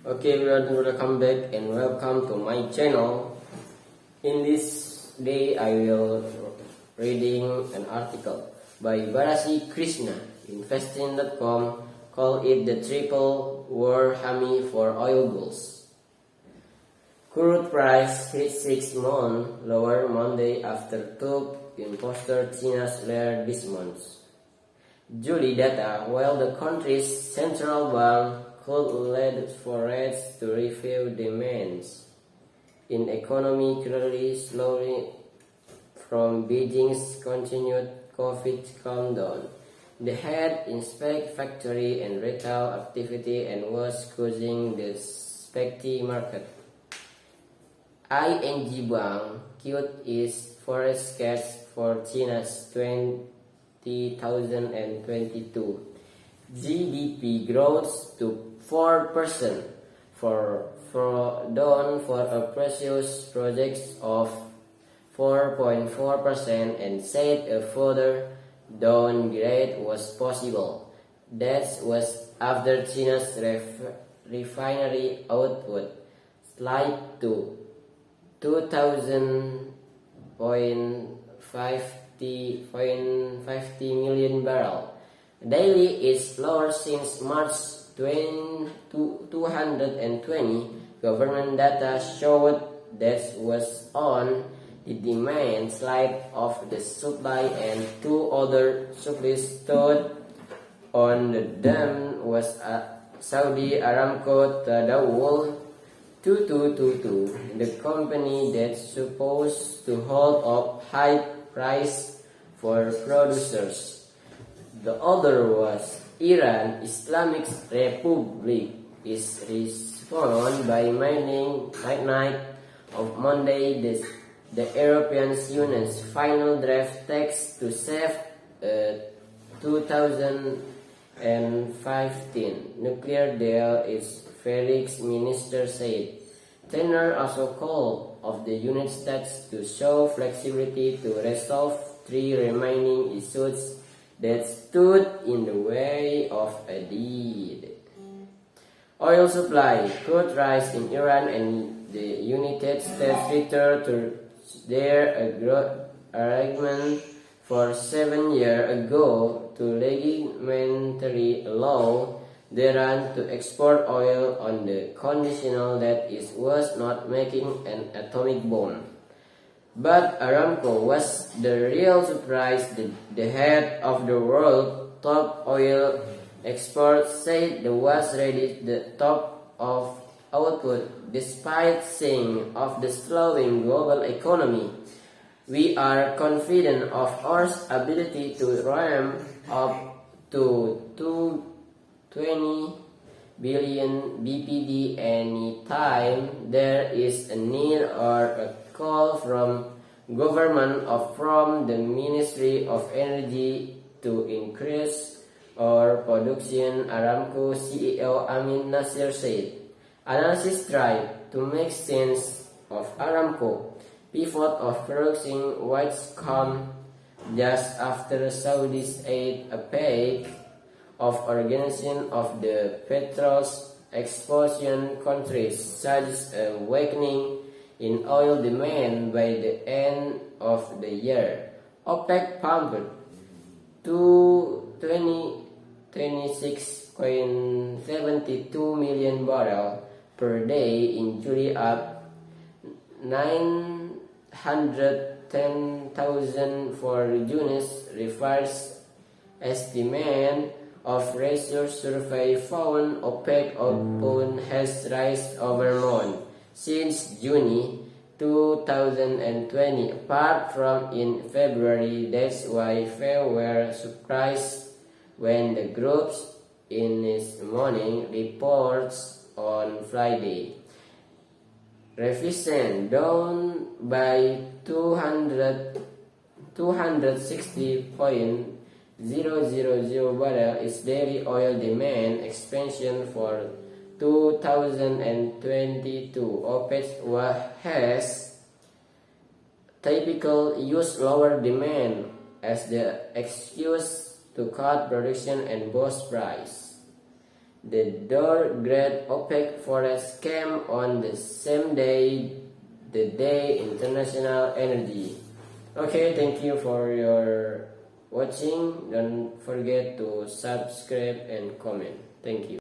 Okay everyone, welcome back and welcome to my channel. In this day I will reading an article by Barasi Krishna. Investing.com call it the triple war hammy for oil bulls. Crude price hit 6-month lower Monday after top imposter China's layer this month. July data, while the country's central bank could lead forex to review demands in economy clearly slowing from Beijing's continued COVID countdown. The head inspect factory and retail activity and was causing the specty market. ING Bank cut its forecast for China's 2022 GDP growth to 4% down for a previous project of 4.4% and said a further downgrade was possible. That was after China's refinery output slid to 2,050 million barrels daily, its lower since March 220. Government data showed that was on the demand side of the supply, and two other supplies stood on the dam was Saudi Aramco Tadawul 2222, the company that's supposed to hold up high price for producers. The other was Iran Islamic Republic is responded by midnight of Monday the European Union's final draft text to save 2015 nuclear deal, its forex minister said. Tenor also called of the United States to show flexibility to resolve three remaining issues that stood in the way of a deal. Oil supply could rise in Iran and the United States returned to their agreement for 7 years ago to legitimately allow Iran to export oil on the conditional that it was not making an atomic bomb. But Aramco was the real surprise. The head of the world top oil export said it was ready the top of output despite saying of the slowing global economy. We are confident of our ability to ramp up to 220 billion BPD anytime there is a need or a call from government or from the Ministry of Energy to increase our production, Aramco CEO Amin Nasir said. Analysts tried to make sense of Aramco pivot of production which come just after Saudi's aid a peak of organization of the petrol's exporting countries, such as a weakening in oil demand by the end of the year. OPEC pumped 26.72 million barrels per day in July, up 910,000 for June's reverse estimate of research survey found OPEC output has risen over month since June 2020, apart from in February. That's why few were surprised when the groups in its morning reports on Friday. Revision down by 260.000 barrel is daily oil demand expansion for 2022. OPEC has typically used lower demand as the excuse to cut production and boost price. The third great OPEC forex came on the same day, the day international energy. Okay, thank you for your watching. Don't forget to subscribe and comment. Thank you.